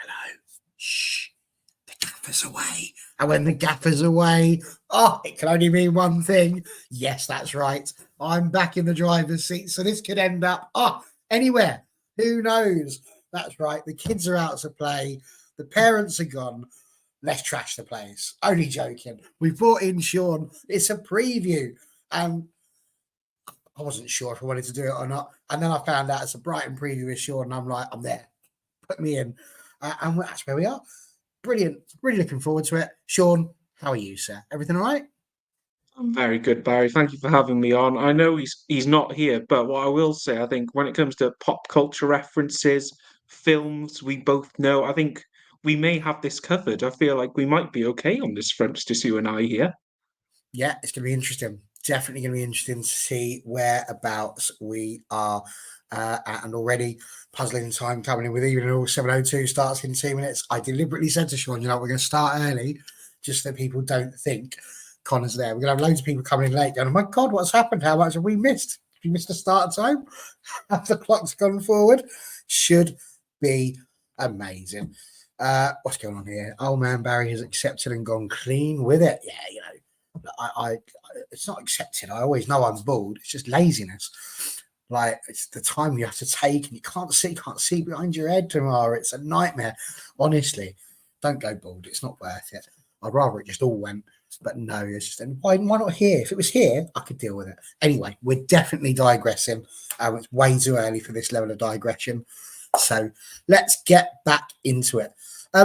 hello, shh, the gaffer's away. And when the gaffer's away, it can only mean one thing. Yes, that's right. I'm back in the driver's seat. So this could end up, anywhere. Who knows? That's right. The kids are out to play. The parents are gone. Let's trash the place. Only joking. We brought in Sion. It's a preview. And I wasn't sure if I wanted to do it or not. And then I found out it's a Brighton preview with Sion. And I'm like, I'm there. Put me in. And that's where we are. Brilliant. Really looking forward to it. Sion, how are you, sir? Everything all right? I'm very good, Barry. Thank you for having me on. I know he's not here, but what I will say, I think when it comes to pop culture references, films we both know, I think we may have this covered. I feel like we might be okay on this front, just you and I here. Yeah, it's going to be interesting. Definitely going to be interesting to see whereabouts we are. And already puzzling time coming in with even all 7:02 starts in 2 minutes. I deliberately said to Sean, we're going to start early just so people don't think Connor's there. We're going to have loads of people coming in late going, oh my God, what's happened? How much have we missed? Have you missed the start time? Have the clock's gone forward? Should be amazing. What's going on here? Old man Barry has accepted and gone clean with it. Yeah, I it's not accepted. I always know I'm bald. It's just laziness. Like it's the time you have to take, and you can't see behind your head tomorrow. It's a nightmare. Honestly, don't go bald. It's not worth it. I'd rather it just all went. But no, it's just why not here? If it was here, I could deal with it. Anyway, we're definitely digressing. It's way too early for this level of digression. So let's get back into it.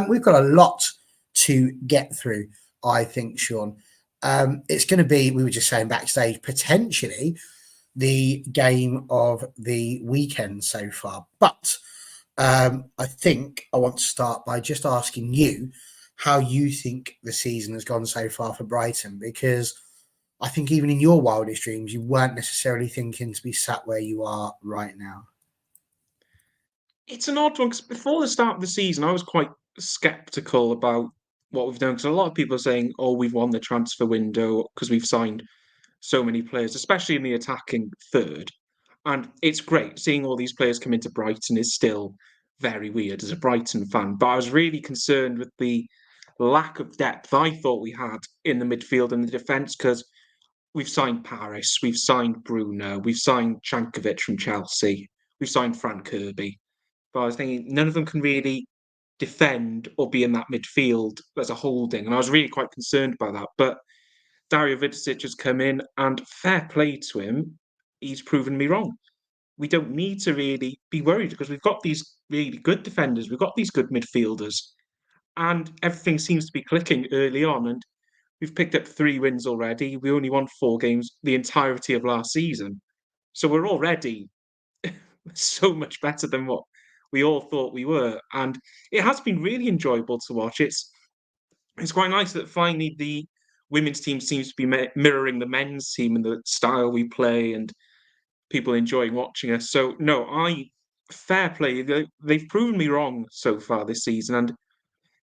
We've got a lot to get through, I think, Sean. It's going to be, we were just saying backstage, potentially the game of the weekend so far. But I think I want to start by just asking you how you think the season has gone so far for Brighton, because I think even in your wildest dreams, you weren't necessarily thinking to be sat where you are right now. It's an odd one because before the start of the season, I was quite skeptical about what we've done because a lot of people are saying, "Oh, we've won the transfer window because we've signed so many players, especially in the attacking third." And it's great seeing all these players come into Brighton is still very weird as a Brighton fan. But I was really concerned with the lack of depth I thought we had in the midfield and the defence because we've signed Paris, we've signed Bruno, we've signed Chankovic from Chelsea, we've signed Frank Kirby. But I was thinking none of them can really defend or be in that midfield as a holding. And I was really quite concerned by that. But Dario Vidicic has come in, and fair play to him, he's proven me wrong. We don't need to really be worried because we've got these really good defenders, we've got these good midfielders, and everything seems to be clicking early on. And we've picked up 3 wins already. We only won 4 games the entirety of last season. So we're already so much better than what we all thought we were. And it has been really enjoyable to watch. It's quite nice that finally the women's team seems to be mirroring the men's team and the style we play and people enjoying watching us. So no, I fair play. They've proven me wrong so far this season. And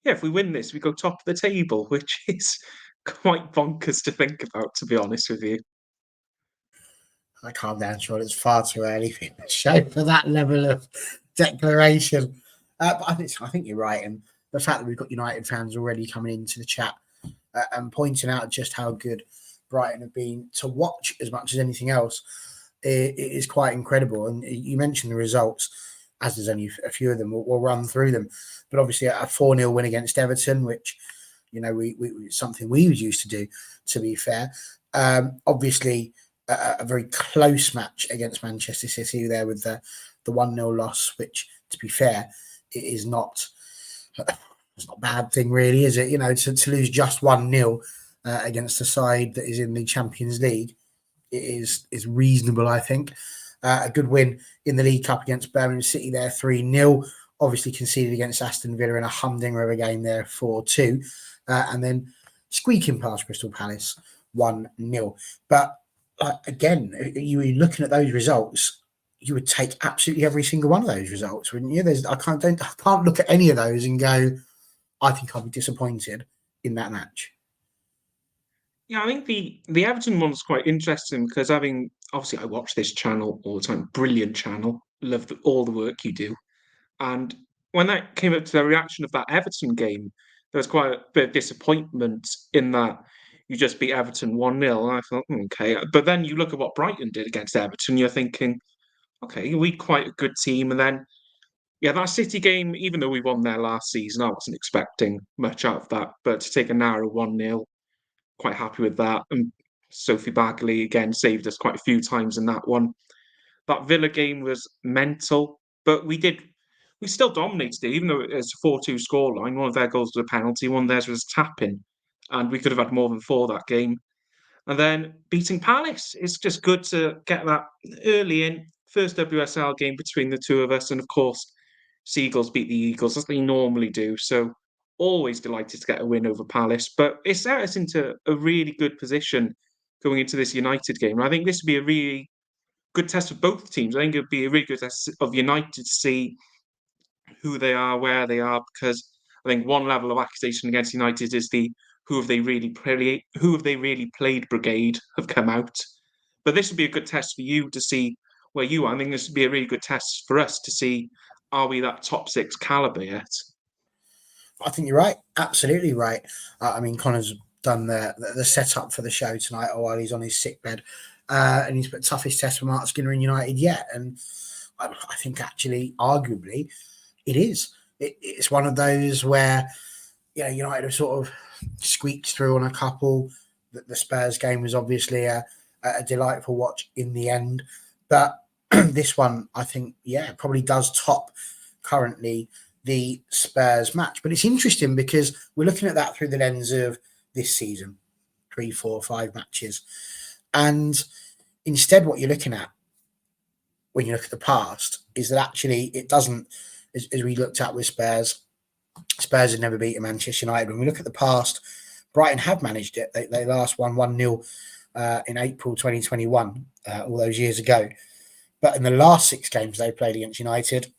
yeah, if we win this, we go top of the table, which is quite bonkers to think about, to be honest with you. I calm down, Sean. It's far too early for the show for that level of declaration. But I think you're right, and the fact that we've got United fans already coming into the chat and pointing out just how good Brighton have been to watch as much as anything else it is quite incredible. And you mentioned the results, as there's only a few of them. We'll run through them, but obviously a 4-0 win against Everton, which we something we used to do. To be fair, obviously a very close match against Manchester City there with the 1-0 loss, which, to be fair, it is not it's not a bad thing really, is it? To lose just 1-0 against a side that is in the Champions League is reasonable, I think. A good win in the League Cup against Birmingham City there, 3-0. Obviously conceded against Aston Villa in a humdinger of a game there, 4-2. And then squeaking past Crystal Palace, 1-0. But again, you were looking at those results, you would take absolutely every single one of those results, wouldn't you? I can't look at any of those and go, I think I'll be disappointed in that match. Yeah, I think the Everton one's quite interesting because obviously I watch this channel all the time, brilliant channel, love all the work you do, and when that came up to the reaction of that Everton game, there was quite a bit of disappointment in that you just beat Everton 1-0. And I thought, okay. But then you look at what Brighton did against Everton, you're thinking, okay, we quite a good team. And then, yeah, that City game, even though we won there last season, I wasn't expecting much out of that. But to take a narrow 1-0, quite happy with that. And Sophie Bagley, again, saved us quite a few times in that one. That Villa game was mental, but we still dominated it, even though it's a 4-2 scoreline. One of their goals was a penalty, one of theirs was a tap-in, and we could have had more than 4 that game. And then beating Palace, it's just good to get that early in. First WSL game between the two of us, and of course, Seagulls beat the Eagles, as they normally do. So always delighted to get a win over Palace. But it set us into a really good position going into this United game. And I think this would be a really good test for both teams. I think it would be a really good test of United to see who they are, where they are, because I think one level of accusation against United is the who have they really played brigade have come out. But this would be a good test for you to see where you are. I think this would be a really good test for us to see, are we that top 6 caliber yet? I think you're right. Absolutely right. I mean, Connor's done the setup for the show tonight while he's on his sick bed. And he's put toughest test for Marc Skinner in United yet. And I think actually, arguably, it is. It's one of those where, United have sort of squeaked through on a couple. The Spurs game was obviously a delightful watch in the end. But this one, I think, probably does top currently the Spurs match. But it's interesting because we're looking at that through the lens of this season, 3, 4, 5 matches. And instead, what you're looking at when you look at the past is that actually it doesn't, as we looked at with Spurs had never beaten Manchester United. When we look at the past, Brighton have managed it. They last won 1-0 in April 2021, all those years ago. But in the last 6 games they played against United,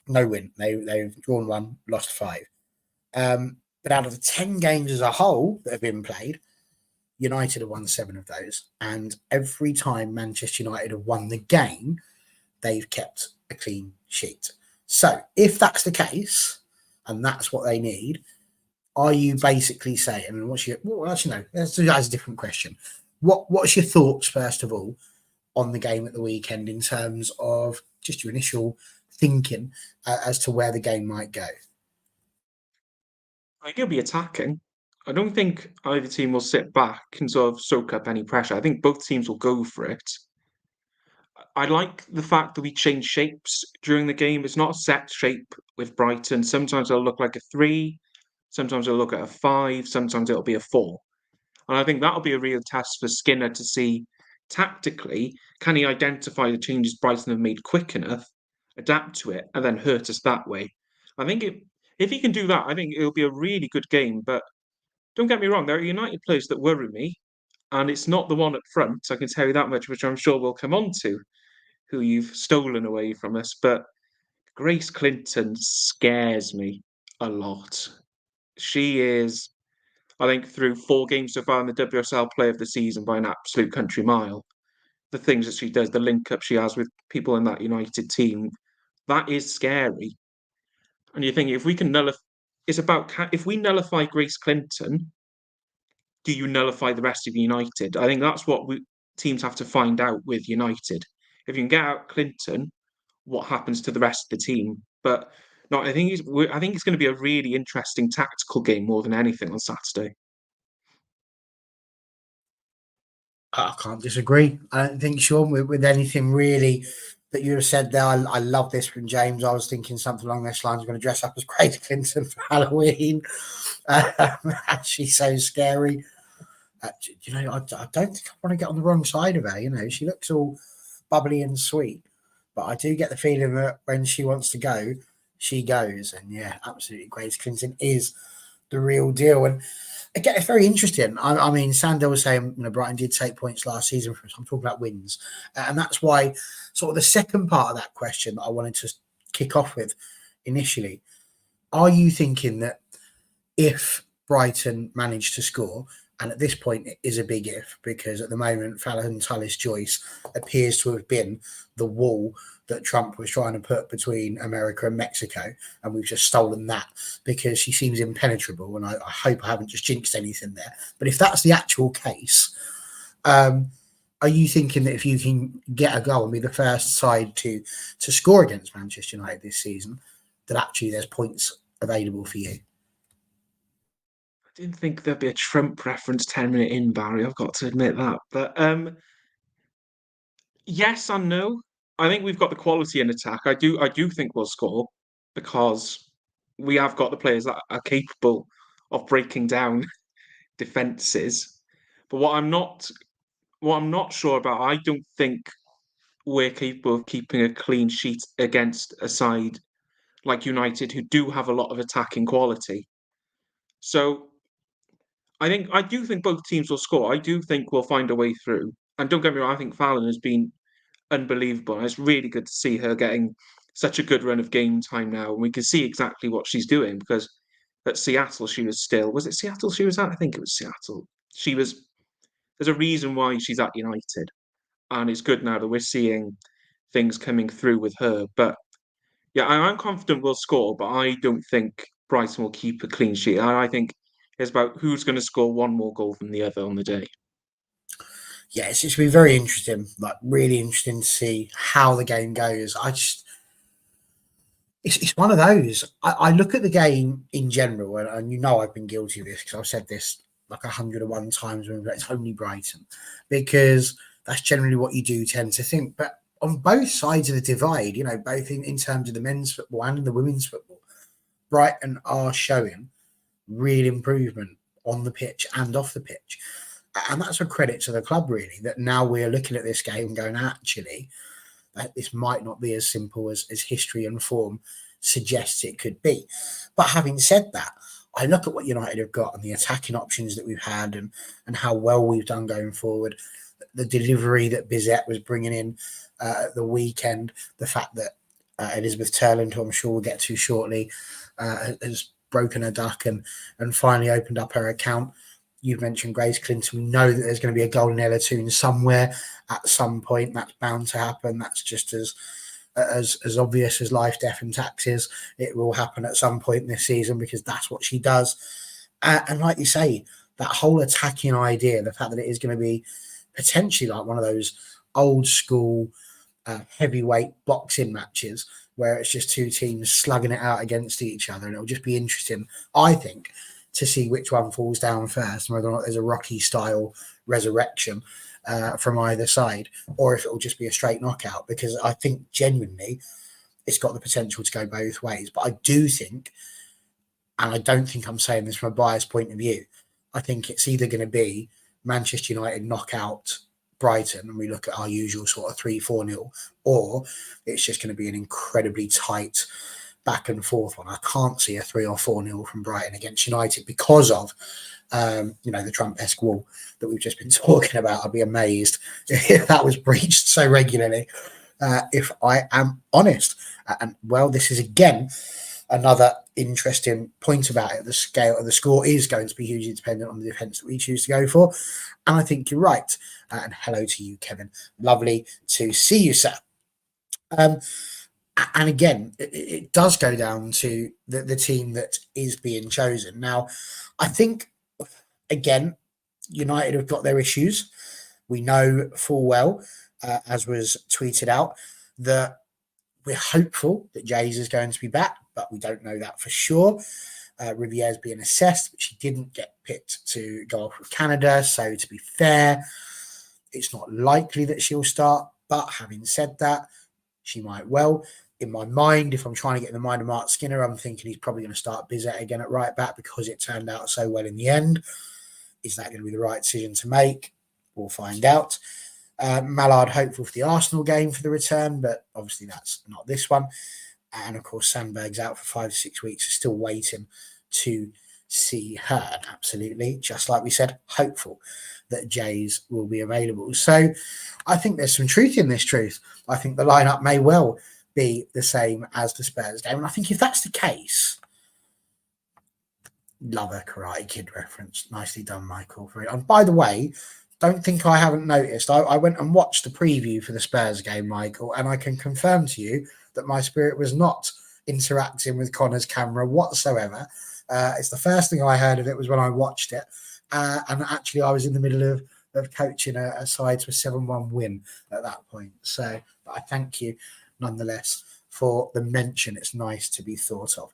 no win. They've drawn 1, lost 5. But out of the 10 games as a whole that have been played, United have won 7 of those. And every time Manchester United have won the game, they've kept a clean sheet. So if that's the case, and that's what they need, are you basically saying, and what's your, well, actually, no, that's a different question. What's your thoughts, first of all, on the game at the weekend in terms of just your initial thinking as to where the game might go? I think it'll be attacking. I don't think either team will sit back and sort of soak up any pressure. I think both teams will go for it. I like the fact that we change shapes during the game. It's not a set shape with Brighton. Sometimes it'll look like a 3, sometimes it'll look at a 5, sometimes it'll be a 4. And I think that'll be a real test for Skinner to see tactically, can he identify the changes Brighton have made quick enough, adapt to it, and then hurt us that way. I think if he can do that, I think it'll be a really good game. But don't get me wrong, there are United players that worry me, and it's not the one up front, I can tell you that much, which I'm sure we'll come on to, who you've stolen away from us. But Grace Clinton scares me a lot. She is, I think, through 4 games so far in the WSL Player of the Season by an absolute country mile. The things that she does, the link up she has with people in that United team, that is scary. And you think if we can if we nullify Grace Clinton, do you nullify the rest of United? I think that's what teams have to find out with United. If you can get out Clinton, what happens to the rest of the team? But no, I think it's going to be a really interesting tactical game more than anything on Saturday. I can't disagree. I don't think, Sean, with anything really that you have said there. I love this from James. I was thinking something along this line. I'm going to dress up as Grace Clinton for Halloween. She's so scary. I don't think I want to get on the wrong side of her. She looks all bubbly and sweet, but I do get the feeling that when she wants to go, she goes. And yeah, absolutely, Grace Clinton is the real deal. And again, it's very interesting. I mean, Sandel was saying, Brighton did take points last season from us. I'm talking about wins. And that's why sort of the second part of that question that I wanted to kick off with initially, are you thinking that if Brighton managed to score And at this point, it is a big if, because at the moment, Fallon Tullis-Joyce appears to have been the wall that Trump was trying to put between America and Mexico. And we've just stolen that because she seems impenetrable. And I hope I haven't just jinxed anything there. But if that's the actual case, are you thinking that if you can get a goal and be the first side to score against Manchester United this season, that actually there's points available for you? I didn't think there'd be a Trump reference 10 minute in, Barry. I've got to admit that. But yes and no. I think we've got the quality in attack. I do think we'll score because we have got the players that are capable of breaking down defenses. But what I'm not sure about, I don't think we're capable of keeping a clean sheet against a side like United who do have a lot of attacking quality. So I do think both teams will score. I do think we'll find a way through. And don't get me wrong, I think Fallon has been unbelievable. And it's really good to see her getting such a good run of game time now. And we can see exactly what she's doing because at Seattle, was it Seattle she was at? I think it was Seattle. There's a reason why she's at United. And it's good now that we're seeing things coming through with her. But yeah, I'm confident we'll score, but I don't think Brighton will keep a clean sheet. I think it's about who's going to score one more goal than the other on the day. Yeah, it's going to be very interesting, like really interesting to see how the game goes. It's one of those. I look at the game in general, and you know I've been guilty of this because I've said this like 101 times when it's only Brighton, because that's generally what you do tend to think. But on both sides of the divide, you know, both in terms of the men's football and the women's football, Brighton are showing real improvement on the pitch and off the pitch. And that's a credit to the club, really, that now we're looking at this game and going, actually, this might not be as simple as history and form suggests it could be. But having said that, I look at what United have got and the attacking options that we've had and how well we've done going forward, the delivery that Bizet was bringing in at the weekend, the fact that Elizabeth Terland, who I'm sure we'll get to shortly, has broken her duck and finally opened up her account. You've mentioned Grace Clinton. We know that there's going to be a golden Ellertoon somewhere at some point. That's bound to happen. That's just as obvious as life, death, and taxes. It will happen at some point this season because that's what she does. And like you say, that whole attacking idea, the fact that it is going to be potentially like one of those old school heavyweight boxing matches where it's just two teams slugging it out against each other, and it'll just be interesting, I think, to see which one falls down first, and whether or not there's a Rocky-style resurrection from either side, or if it will just be a straight knockout, because I think genuinely it's got the potential to go both ways. But I do think, and I don't think I'm saying this from a biased point of view, I think it's either going to be Manchester United knock out Brighton and we look at our usual sort of 3-4-0, or it's just going to be an incredibly tight back and forth one. I can't see a 3 or 4-0 from Brighton against United because of the Trump-esque wall that we've just been talking about. I'd be amazed if that was breached so regularly, if I am honest. And well, this is again another interesting point about it. The scale of the score is going to be hugely dependent on the defence that we choose to go for. And I think you're right. And hello to you, Kevin. Lovely to see you, sir. And again, it does go down to the team that is being chosen. Now, I think, again, United have got their issues. We know full well, as was tweeted out, that we're hopeful that Jays is going to be back, but we don't know that for sure. Rivier's being assessed, but she didn't get picked to go off with Canada. So to be fair, it's not likely that she'll start. But having said that, she might well. In my mind, if I'm trying to get in the mind of Marc Skinner, I'm thinking he's probably going to start Bizet again at right back because it turned out so well in the end. Is that going to be the right decision to make? We'll find out. Mallard hopeful for the Arsenal game for the return, but obviously that's not this one. And of course, Sandberg's out for 5 to 6 weeks. Is still waiting to see her. And absolutely, just like we said, hopeful that Jays will be available. So I think there's some truth in this truth. I think the lineup may well be the same as the Spurs game. And I think if that's the case, Love a Karate Kid reference. Nicely done, Michael. And by the way, don't think I haven't noticed. I went and watched the preview for the Spurs game, Michael, and I can confirm to you that my spirit was not interacting with Connor's camera whatsoever. It's the first thing I heard of it was when I watched it. And actually, I was in the middle of coaching a side to a 7-1 win at that point. So I thank you nonetheless for the mention. It's nice to be thought of.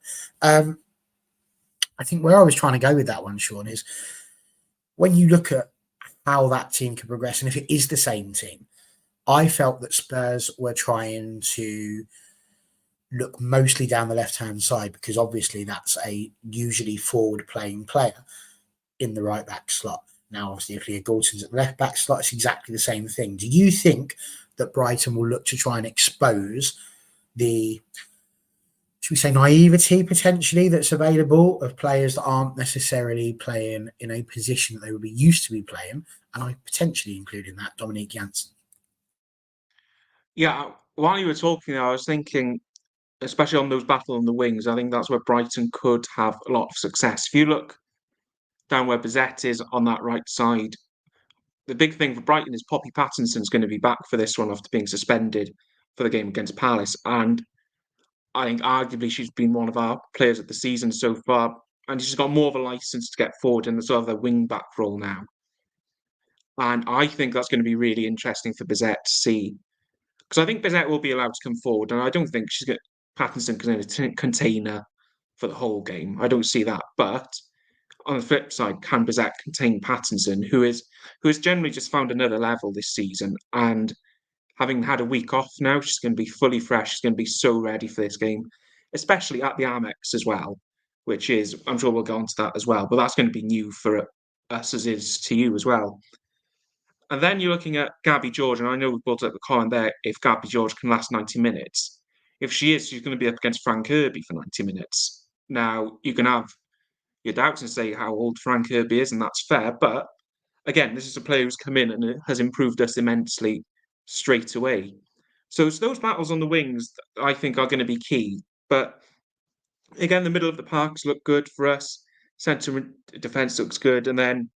I think where I was trying to go with that one, Sean, is when you look at how that team can progress, and if it is the same team, I felt that Spurs were trying to look mostly down the left-hand side because obviously that's a usually forward-playing player in the right-back slot. Now, obviously, if Leah Goulston's at the left-back slot, it's exactly the same thing. Do you think that Brighton will look to try and expose the, should we say, naivety potentially that's available of players that aren't necessarily playing in a position that they would be used to be playing? And I potentially include in that Dominique Janssen. Yeah, while you were talking, I was thinking, especially on those battle on the wings, I think that's where Brighton could have a lot of success. If you look down where Bizet is on that right side, the big thing for Brighton is Poppy Pattinson's going to be back for this one after being suspended for the game against Palace. And I think arguably she's been one of our players of the season so far. And she's got more of a license to get forward in the sort of the wing back role now. And I think that's going to be really interesting for Bizet to see. Because I think Bizet will be allowed to come forward. And I don't think she's got Pattinson going to contain her for the whole game. I don't see that. But on the flip side, can Bizet contain Pattinson, who has generally just found another level this season? And having had a week off now, she's going to be fully fresh. She's going to be so ready for this game, especially at the Amex as well, which is, I'm sure we'll go on to that as well, but that's going to be new for us as is to you as well. And then you're looking at Gabby George, and I know we brought up the comment there, if Gabby George can last 90 minutes. If she is, she's going to be up against Frank Kirby for 90 minutes. Now, you can have your doubts and say how old Frank Kirby is, and that's fair, but again, this is a player who's come in and has improved us immensely straight away. So it's those battles on the wings that I think are going to be key. But again, the middle of the parks look good for us. Centre defence looks good. And then,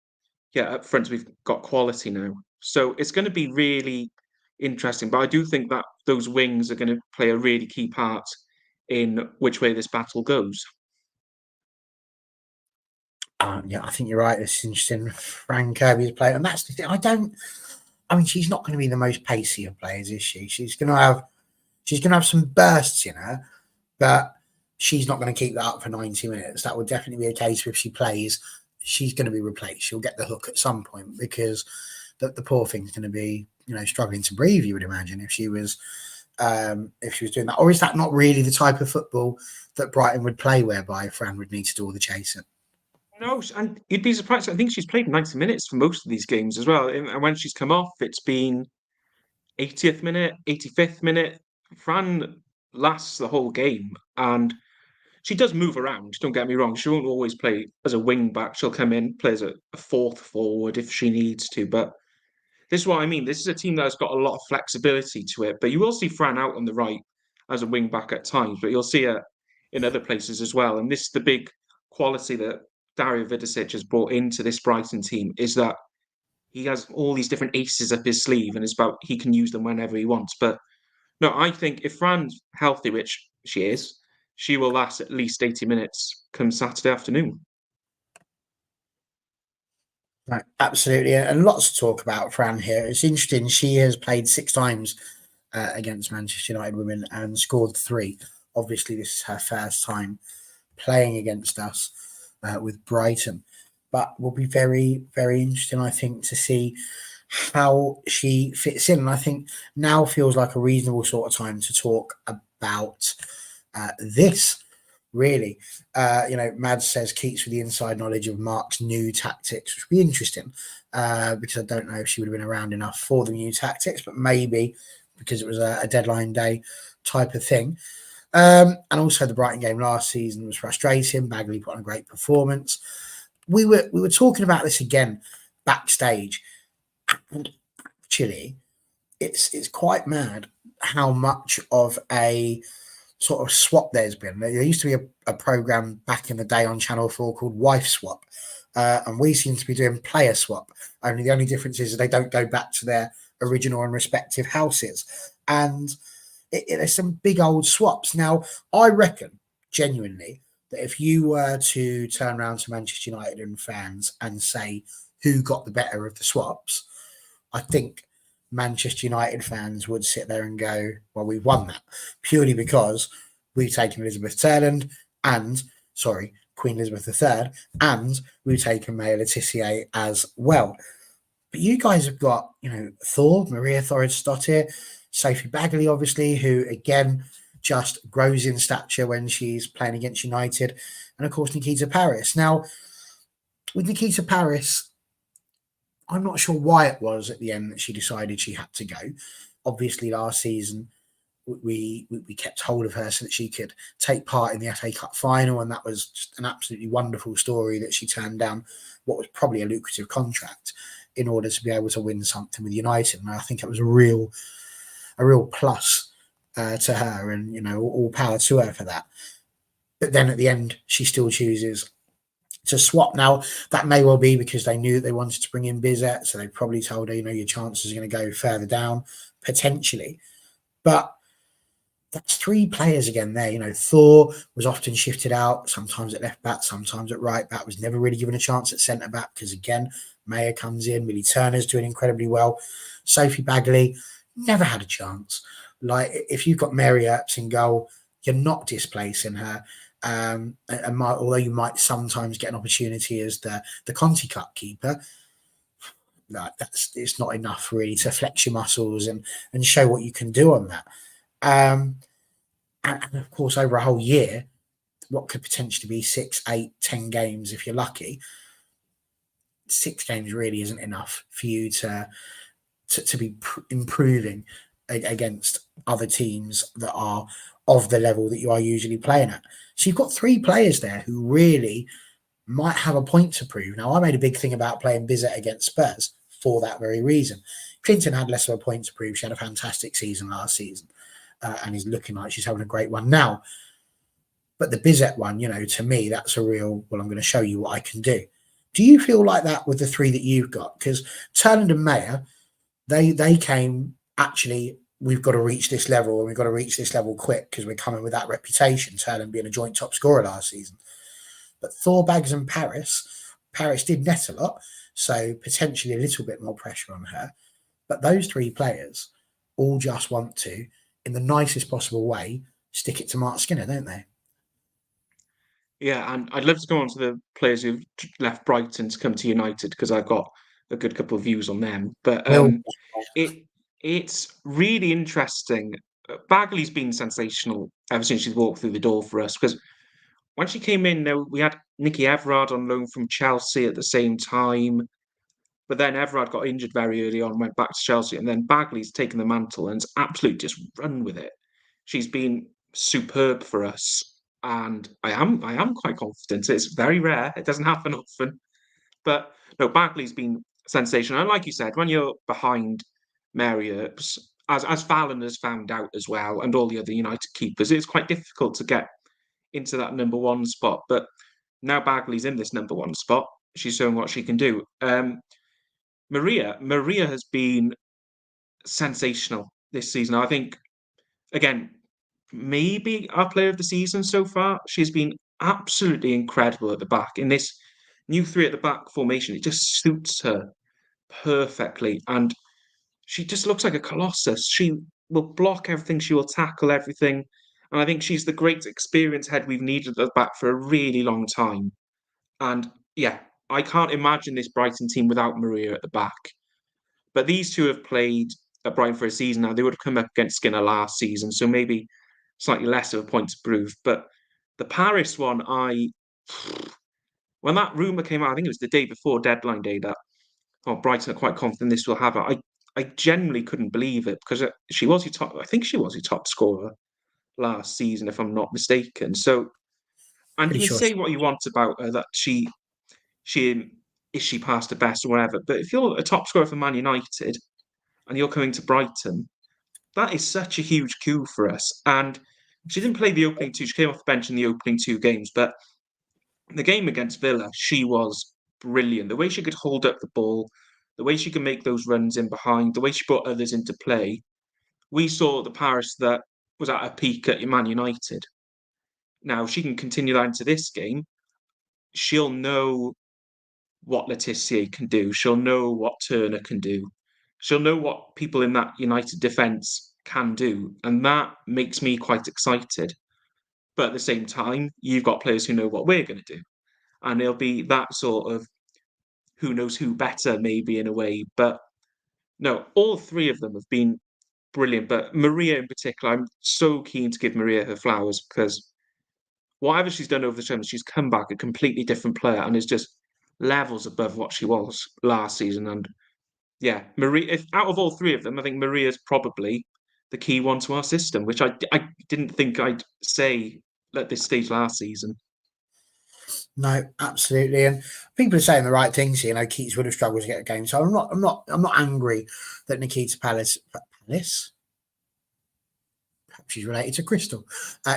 yeah, up front, we've got quality now. So it's going to be really interesting. But I do think that those wings are going to play a really key part in which way this battle goes. Yeah, I think you're right. It's interesting. Frank Kirby's playing, and that's the thing. I mean, she's not going to be the most pacey of players, is she? She's going to have some bursts in her, but she's not going to keep that up for 90 minutes. That would definitely be a case if she plays. She's going to be replaced. She'll get the hook at some point because the poor thing's going to be, struggling to breathe. You would imagine if she was doing that, or is that not really the type of football that Brighton would play, whereby Fran would need to do all the chasing? No, and you'd be surprised. I think she's played 90 minutes for most of these games as well. And when she's come off, it's been 80th minute, 85th minute. Fran lasts the whole game, and she does move around. Don't get me wrong. She won't always play as a wing back. She'll come in, play as a fourth forward if she needs to. But this is what I mean. This is a team that has got a lot of flexibility to it. But you will see Fran out on the right as a wing back at times, but you'll see her in other places as well. And this is the big quality that Dario Vidicic has brought into this Brighton team, is that he has all these different aces up his sleeve, and it's about he can use them whenever he wants. But no, I think if Fran's healthy, which she is, she will last at least 80 minutes come Saturday afternoon. Right, absolutely, and lots to talk about Fran here. It's interesting. She has played 6 times against Manchester United women and scored 3. Obviously, this is her first time playing against us with Brighton, but will be very, very interesting, I think, to see how she fits in. And I think now feels like a reasonable sort of time to talk about this. Really, Mads says Keats with the inside knowledge of Marc's new tactics, which would be interesting because I don't know if she would have been around enough for the new tactics, but maybe because it was a deadline day type of thing. And also the Brighton game last season was frustrating. Bagley put on a great performance. We were talking about this again backstage, and actually, it's quite mad how much of a sort of swap there's been. There used to be a program back in the day on Channel 4 called Wife Swap, and we seem to be doing Player Swap. Only the only difference is they don't go back to their original and respective houses. And there's some big old swaps. Now, I reckon, genuinely, that if you were to turn around to Manchester United and fans and say who got the better of the swaps, I think Manchester United fans would sit there and go, well, we've won that, purely because we've taken Elizabeth Terland and, sorry, Queen Elizabeth III, and we've taken Maya Letizia as well. But you guys have got, Thor, Maria Thorid-Stottir, Sophie Bagley, obviously, who, again, just grows in stature when she's playing against United, and, of course, Nikita Parris. Now, with Nikita Parris, I'm not sure why it was at the end that she decided she had to go. Obviously, last season, we kept hold of her so that she could take part in the FA Cup final, and that was just an absolutely wonderful story that she turned down what was probably a lucrative contract in order to be able to win something with United. And I think it was a real plus to her, and all power to her for that. But then at the end, she still chooses to swap. Now, that may well be because they knew that they wanted to bring in Bizet, so they probably told her, your chances are going to go further down, potentially. But that's three players again there. Thor was often shifted out, sometimes at left back, sometimes at right back, was never really given a chance at centre back because, again, Maya comes in, Millie Turner's doing incredibly well. Sophie Bagley never had a chance. Like, if you've got Mary Earps in goal, you're not displacing her. And although you might sometimes get an opportunity as the Conti Cup keeper, it's not enough really to flex your muscles and show what you can do on that. And of course, over a whole year, what could potentially be 6, 8, 10 games if you're lucky, 6 games really isn't enough for you to be improving against other teams that are of the level that you are usually playing at. So you've got 3 players there who really might have a point to prove. Now, I made a big thing about playing Bizet against Spurs for that very reason. Clinton had less of a point to prove. She had a fantastic season last season and is looking like she's having a great one now. But the Bizet one, to me, that's a real, well, I'm going to show you what I can do. Do you feel like that with the 3 that you've got? Because Terland and Mayer, they came, actually, we've got to reach this level, and we've got to reach this level quick because we're coming with that reputation, Terland being a joint top scorer last season. But Thor, Bags and Parris did net a lot, so potentially a little bit more pressure on her. But those 3 players all just want to, in the nicest possible way, stick it to Marc Skinner, don't they? Yeah, and I'd love to go on to the players who've left Brighton to come to United because I've got a good couple of views on them. But Will, it's really interesting. Bagley's been sensational ever since she's walked through the door for us because when she came in, we had Nikki Everard on loan from Chelsea at the same time. But then Everard got injured very early on, went back to Chelsea, and then Bagley's taken the mantle and absolutely just run with it. She's been superb for us, and I am quite confident. It's very rare; it doesn't happen often. But no, Bagley's been sensational. And like you said, when you're behind Mary Earps, as Fallon has found out as well, and all the other United keepers, it's quite difficult to get into that number 1 spot. But now Bagley's in this number 1 spot. She's showing what she can do. Maria has been sensational this season. I think, again, maybe our player of the season so far. She's been absolutely incredible at the back. In this new 3 at the back formation, it just suits her perfectly. And she just looks like a colossus. She will block everything, she will tackle everything. And I think she's the great experience head we've needed at the back for a really long time. And yeah, I can't imagine this Brighton team without Maria at the back. But these 2 have played at Brighton for a season now. They would have come up against Skinner last season, so maybe slightly less of a point to prove. But the Paris one, when that rumour came out, I think it was the day before deadline day that Brighton are quite confident this will have it. I genuinely couldn't believe it because she was your top. I think she was your top scorer last season, if I'm not mistaken. So, and you pretty can sure. say what you want about her that she is she past the best or whatever. But if you're a top scorer for Man United and you're coming to Brighton, that is such a huge coup for us. And She didn't play the opening two. She came off the bench in the opening two games, but the game against Villa, she was brilliant. The way she could hold up the ball, the way she could make those runs in behind, the way she brought others into play. We saw the Paris that was at a peak at Man United. Now, if she can continue that into this game, she'll know what Letitia can do. She'll know what Turner can do. She'll know what people in that United defence can do. And that makes me quite excited. But at the same time, you've got players who know what we're going to do. And it'll be that sort of who knows who better, maybe in a way. But no, all three of them have been brilliant. But Maria in particular, I'm so keen to give Maria her flowers because whatever she's done over the summer, she's come back a completely different player and is just levels above what she was last season. And yeah, Maria, if out of all three of them, I think Maria's probably the key one to our system, which I didn't think I'd say at this stage last season. No, absolutely, and people are saying the right things here. Keats would have struggled to get a game, so I'm not angry that Nikita Palace. Perhaps she's related to Crystal.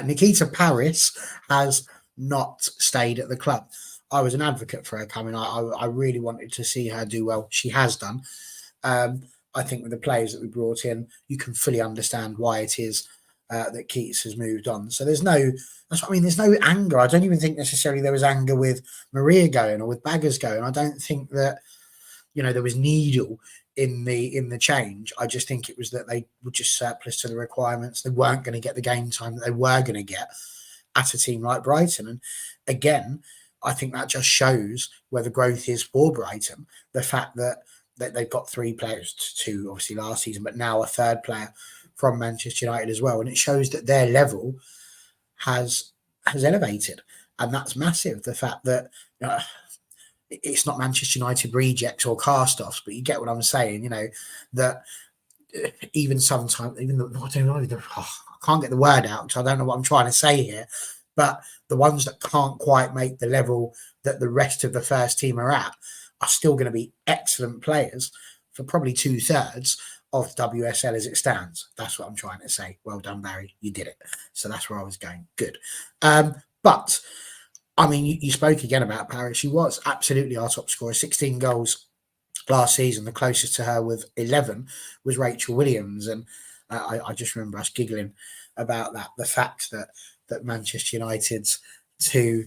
Nikita Paris has not stayed at the club. I was an advocate for her coming. I really wanted to see her do well. She has done. I think with the players that we brought in, you can fully understand why it is that Keats has moved on. So that's what I mean. There's no anger. I don't even think necessarily there was anger with Maria going or with Baggers going. I don't think that, there was needle in the change. I just think it was that they were just surplus to the requirements. They weren't going to get the game time that they were going to get at a team like Brighton. And again, I think that just shows where the growth is for Brighton. The fact that they've got three players, two obviously last season, but now a third player from Manchester United as well. And it shows that their level has elevated. And that's massive. The fact that it's not Manchester United rejects or cast-offs, but you get what I'm saying, that even sometimes, even though I don't know, I can't get the word out because I don't know what I'm trying to say here, but the ones that can't quite make the level that the rest of the first team are at are still going to be excellent players for probably 2/3 of WSL as it stands. That's what I'm trying to say. Well done, Barry. You did it. So that's where I was going. Good. But I mean, you spoke again about Paris. She was absolutely our top scorer, 16 goals last season. The closest to her with 11 was Rachel Williams. And I just remember us giggling about that. The fact that Manchester United's two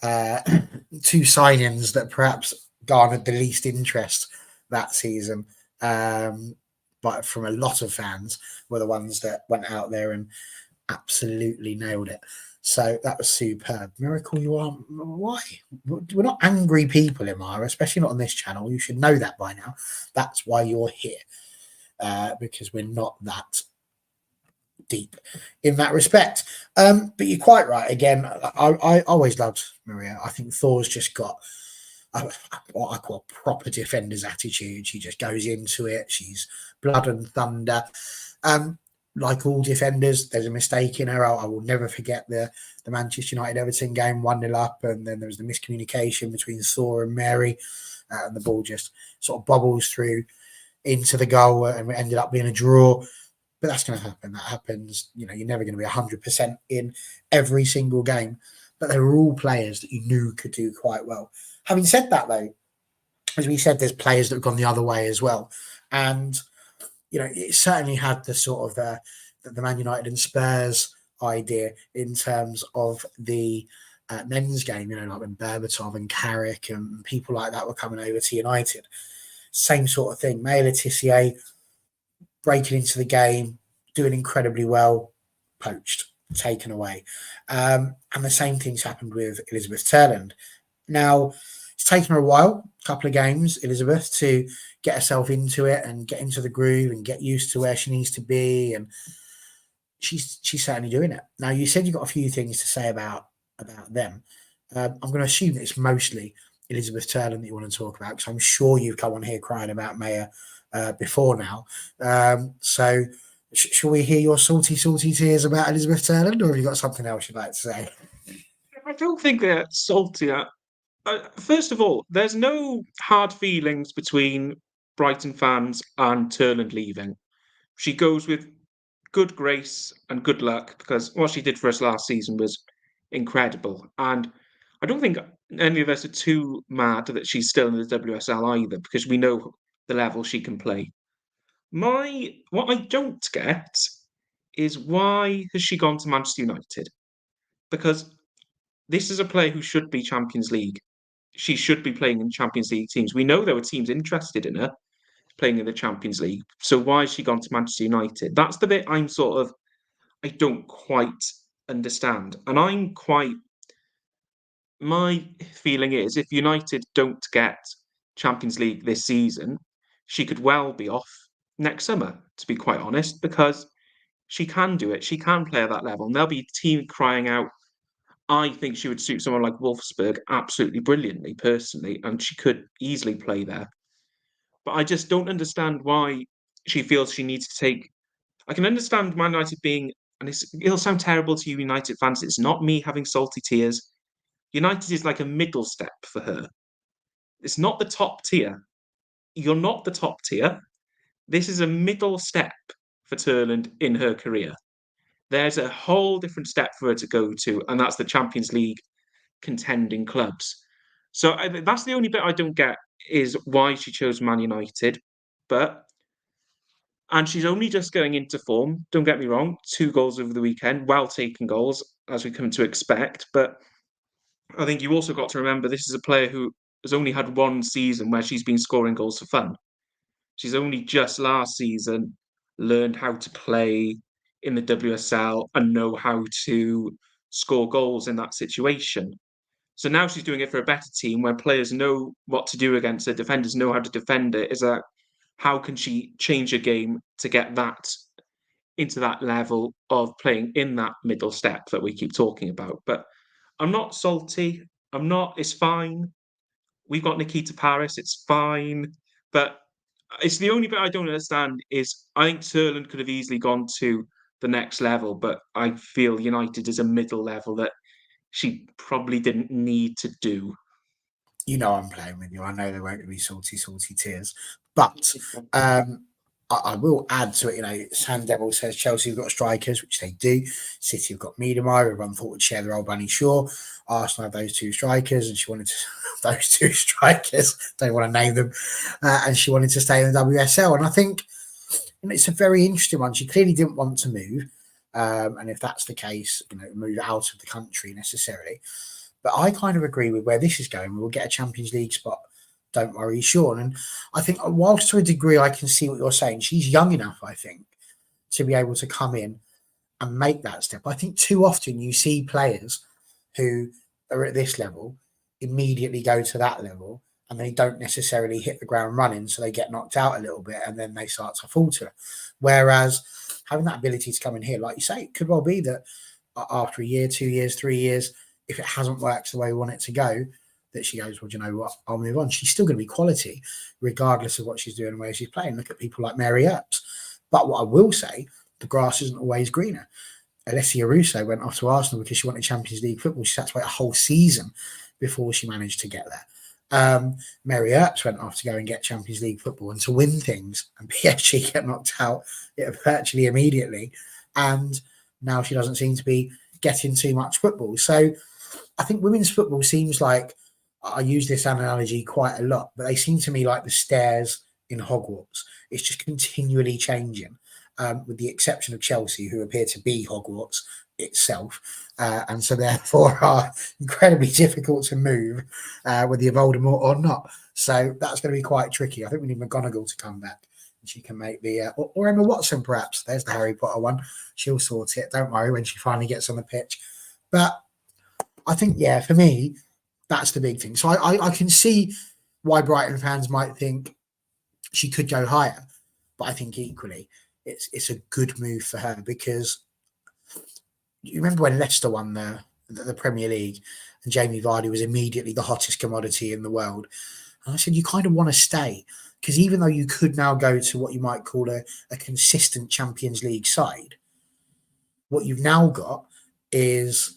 signings that perhaps garnered the least interest that season, but from a lot of fans, were the ones that went out there and absolutely nailed it. So that was superb. Miracle, you are. Why? We're not angry people, Imara, especially not on this channel. You should know that by now. That's why you're here, because we're not that deep in that respect. But you're quite right. Again, I always loved Maria. I think Thor's just got what I call a proper defender's attitude. She just goes into it. She's blood and thunder. Like all defenders, there's a mistake in her. I will never forget the Manchester United Everton game, 1-0 up, and then there was the miscommunication between Thor and Mary, and the ball just sort of bobbles through into the goal, and it ended up being a draw. But that's going to happen. That happens. You're never going to be 100% in every single game. But they were all players that you knew could do quite well. Having said that, though, as we said, there's players that have gone the other way as well. And it certainly had the sort of the Man United and Spurs idea in terms of the men's game, like when Berbatov and Carrick and people like that were coming over to United. Same sort of thing. Maya Letitia breaking into the game, doing incredibly well, poached, taken away. And the same things happened with Elizabeth Terland. Now, it's taken her a while, a couple of games, Elizabeth, to get herself into it and get into the groove and get used to where she needs to be. And she's certainly doing it. Now, you said you've got a few things to say about them. I'm going to assume that it's mostly Elizabeth Terland that you want to talk about, because I'm sure you've come on here crying about Maya before now. So shall we hear your salty tears about Elizabeth Terland, or have you got something else you'd like to say? I don't think they're salty. First of all, there's no hard feelings between Brighton fans and Terland leaving. She goes with good grace and good luck, because what she did for us last season was incredible. And I don't think any of us are too mad that she's still in the WSL either, because we know the level she can play. What I don't get is, why has she gone to Manchester United? Because this is a player who should be Champions League. She should be playing in Champions League teams. We know there were teams interested in her playing in the Champions League. So why has she gone to Manchester United? That's the bit I don't quite understand. And my feeling is, if United don't get Champions League this season, she could well be off next summer, to be quite honest, because she can do it. She can play at that level. And there'll be a team crying out. I think she would suit someone like Wolfsburg absolutely brilliantly, personally, and she could easily play there. But I just don't understand why she feels she needs to take. I can understand Man United being, and it'll sound terrible to you United fans, it's not me having salty tears. United is like a middle step for her. It's not the top tier. You're not the top tier. This is a middle step for Terland in her career. There's a whole different step for her to go to, and that's the Champions League contending clubs. So that's the only bit I don't get, is why she chose Man United. And she's only just going into form. Don't get me wrong, 2 goals over the weekend, well taken goals, as we come to expect. But I think you also got to remember, this is a player who has only had 1 season where she's been scoring goals for fun. She's only just last season learned how to play in the WSL and know how to score goals in that situation. So now she's doing it for a better team where players know what to do against her, defenders know how to defend it. Is that, how can she change a game to get that into that level of playing in that middle step that we keep talking about? But I'm not salty. I'm not. It's fine. We've got Nikita Paris. It's fine. But it's the only bit I don't understand is, I think Terland could have easily gone to the next level, but I feel United is a middle level that she probably didn't need to do. You know I'm playing with you. I know there won't be salty tears. But I will add to it, Sam Devil says Chelsea have got strikers, which they do. City have got Miedemar, everyone thought would share their old Bunny Shaw. Arsenal have those 2 strikers, and she wanted to, those 2 strikers, don't want to name them, and she wanted to stay in the WSL. And I think it's a very interesting one. She clearly didn't want to move. And if that's the case, move out of the country necessarily. But I kind of agree with where this is going. We'll get a Champions League spot. Don't worry, Sean. And I think, whilst to a degree I can see what you're saying, she's young enough, I think, to be able to come in and make that step. I think too often you see players who are at this level immediately go to that level, and they don't necessarily hit the ground running, so they get knocked out a little bit and then they start to falter. Whereas having that ability to come in here, like you say, it could well be that after a year, 2 years, 3 years, if it hasn't worked the way we want it to go, that she goes, well, do you know what, I'll move on. She's still going to be quality, regardless of what she's doing and where she's playing. Look at people like Mary Earps. But what I will say, the grass isn't always greener. Alessia Russo went off to Arsenal because she wanted Champions League football. She had to wait a whole season before she managed to get there. Mary Earps went off to go and get Champions League football and to win things, and PSG get knocked out virtually immediately. And now she doesn't seem to be getting too much football. So I think women's football seems like, I use this analogy quite a lot, but they seem to me like the stairs in Hogwarts. It's just continually changing, with the exception of Chelsea, who appear to be Hogwarts itself, and so therefore are incredibly difficult to move, whether you're Voldemort or not. So that's going to be quite tricky. I think we need McGonagall to come back, and she can make the or Emma Watson, perhaps. There's the Harry Potter one. She'll sort it. Don't worry, when she finally gets on the pitch. But I think, for me, that's the big thing. So I can see why Brighton fans might think she could go higher, but I think equally it's a good move for her, because you remember when Leicester won the Premier League and Jamie Vardy was immediately the hottest commodity in the world. And I said, you kind of want to stay, because even though you could now go to what you might call a consistent Champions League side, what you've now got is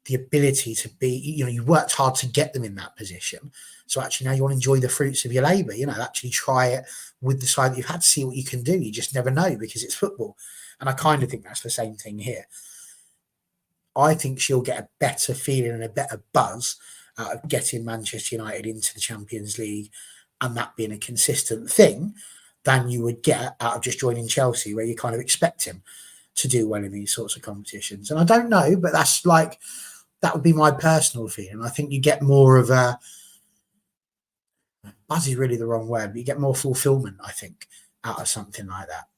the ability to be, you worked hard to get them in that position. So actually now you want to enjoy the fruits of your labour, actually try it with the side that you've had to see what you can do. You just never know, because it's football. And I kind of think that's the same thing here. I think she'll get a better feeling and a better buzz out of getting Manchester United into the Champions League and that being a consistent thing than you would get out of just joining Chelsea, where you kind of expect him to do well in these sorts of competitions. And I don't know, but that's like, that would be my personal feeling. I think you get more of a, buzz is really the wrong word, but you get more fulfillment, I think, out of something like that.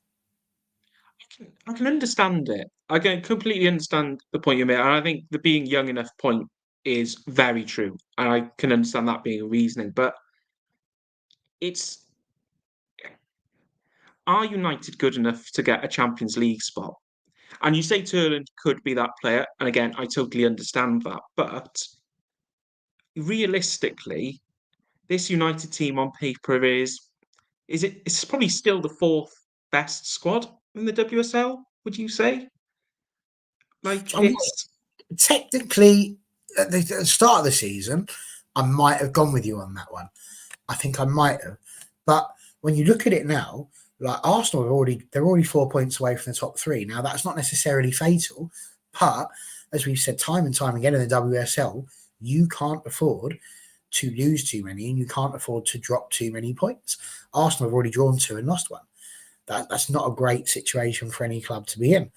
I can understand it. I can completely understand the point you made, and I think the being young enough point is very true, and I can understand that being a reasoning. But it's, are United good enough to get a Champions League spot? And you say Terland could be that player, and again, I totally understand that. But realistically, this United team on paper it's probably still the fourth best squad in the WSL, would you say? Like, it's Technically, at the start of the season, I might have gone with you on that one. I think I might have. But when you look at it now, like Arsenal they're already 4 points away from the top three. Now, that's not necessarily fatal, but as we've said time and time again in the WSL, you can't afford to lose too many and you can't afford to drop too many points. Arsenal have already drawn 2 and lost 1. That's not a great situation for any club to be in.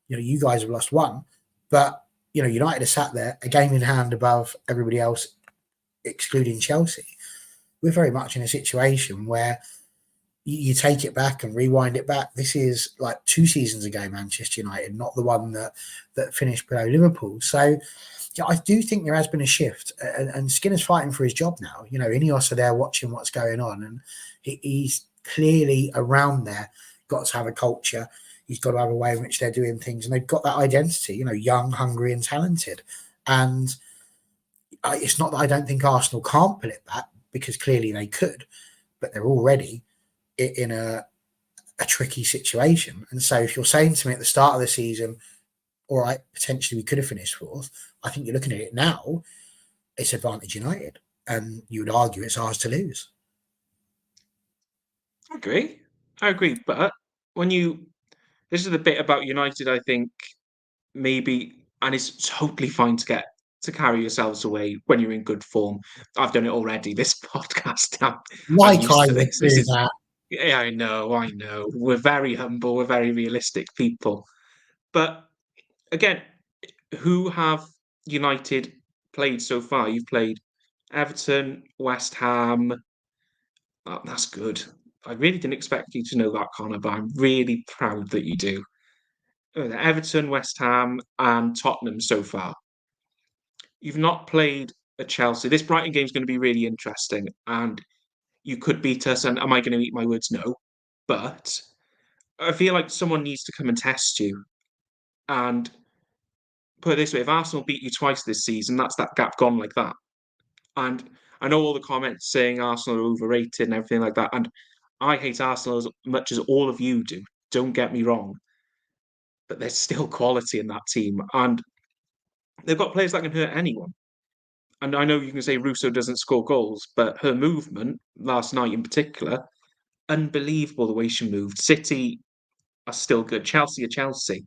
You guys have lost 1, but United are sat there a game in hand above everybody else, excluding Chelsea. We're very much in a situation where you take it back and rewind it back. This is like 2 seasons ago, Manchester United, not the one that finished below Liverpool. So I do think there has been a shift, and Skinner's fighting for his job now. Ineos are there watching what's going on, and he's clearly around there. Got to have a culture. He's got to have a way in which they're doing things, and they've got that identity. Young, hungry, and talented. And it's not that I don't think Arsenal can't pull it back, because clearly they could, but they're already in a tricky situation. And so if you're saying to me at the start of the season, all right, potentially we could have finished 4th, I think you're looking at it now, it's advantage United. And you would argue it's ours to lose. I agree. But this is the bit about United, I think, maybe, and it's totally fine to carry yourselves away when you're in good form. I've done it already. This podcast, I'm used to this. This is, that. yeah, I know. We're very humble. We're very realistic people. But again, who have United played so far? You've played Everton, West Ham. Oh, that's good. I really didn't expect you to know that, Connor, but I'm really proud that you do. Everton, West Ham, and Tottenham so far. You've not played a Chelsea. This Brighton game is going to be really interesting, and you could beat us. And am I going to eat my words? No. But I feel like someone needs to come and test you. And put it this way, if Arsenal beat you twice this season, that's that gap gone like that. And I know all the comments saying Arsenal are overrated and everything like that. And I hate Arsenal as much as all of you do. Don't get me wrong. But there's still quality in that team. And they've got players that can hurt anyone. And I know you can say Russo doesn't score goals, but her movement last night in particular, unbelievable the way she moved. City are still good. Chelsea are Chelsea.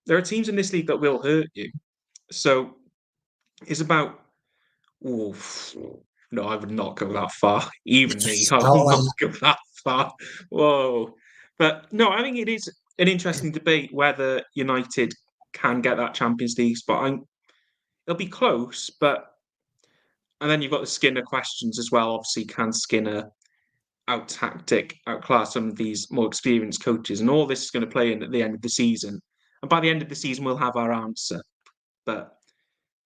There are teams in this league that will hurt you. So it's about, oof, no, I would not go that far. Even me, I would not go that far. Whoa. But no, I think it is an interesting debate whether United can get that Champions League spot. It'll be close, but and then you've got the Skinner questions as well. Obviously, can Skinner outclass some of these more experienced coaches? And all this is going to play in at the end of the season. And by the end of the season, we'll have our answer. But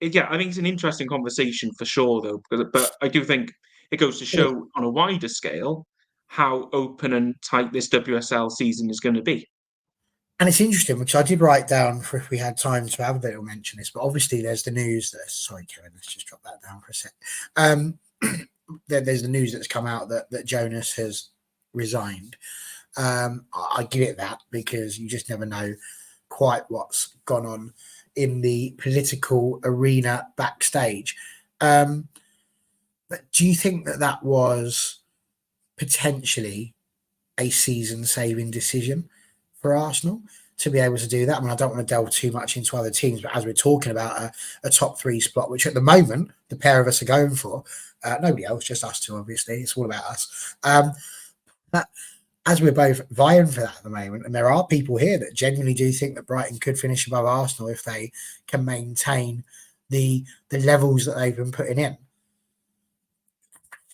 yeah, I think it's an interesting conversation for sure, though. But I do think it goes to show on a wider scale how open and tight this WSL season is going to be. And it's interesting because I did write down for if we had time to have a bit of mention this, but obviously there's the news that, sorry, Kevin, let's just drop that down for a sec. There's the news that's come out that Jonas has resigned. I give it that because you just never know quite what's gone on in the political arena backstage. But do you think that was potentially a season-saving decision for Arsenal to be able to do that. I mean, I don't want to delve too much into other teams, but as we're talking about a top 3 spot, which at the moment the pair of us are going for, nobody else, just us two, obviously. It's all about us. But as we're both vying for that at the moment, and there are people here that genuinely do think that Brighton could finish above Arsenal if they can maintain the levels that they've been putting in.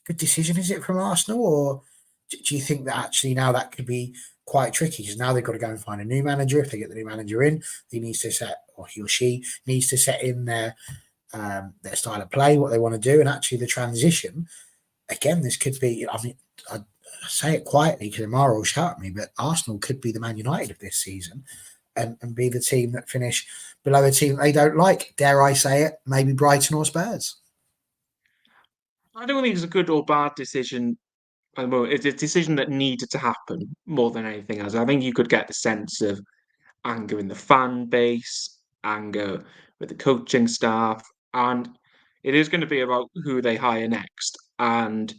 Good decision, is it, from Arsenal, or do you think that actually now that could be quite tricky, because now they've got to go and find a new manager? If they get the new manager in, he needs to set, or he or she needs to set in their style of play, what they want to do, and actually the transition. Again, this could be, I mean, I say it quietly because Amara will shout at me, but Arsenal could be the Man United of this season and be the team that finish below a team they don't like. Dare I say it, maybe Brighton or Spurs. I don't think it's a good or bad decision at the moment. It's a decision that needed to happen more than anything else. I think you could get the sense of anger in the fan base, anger with the coaching staff, and it is going to be about who they hire next. And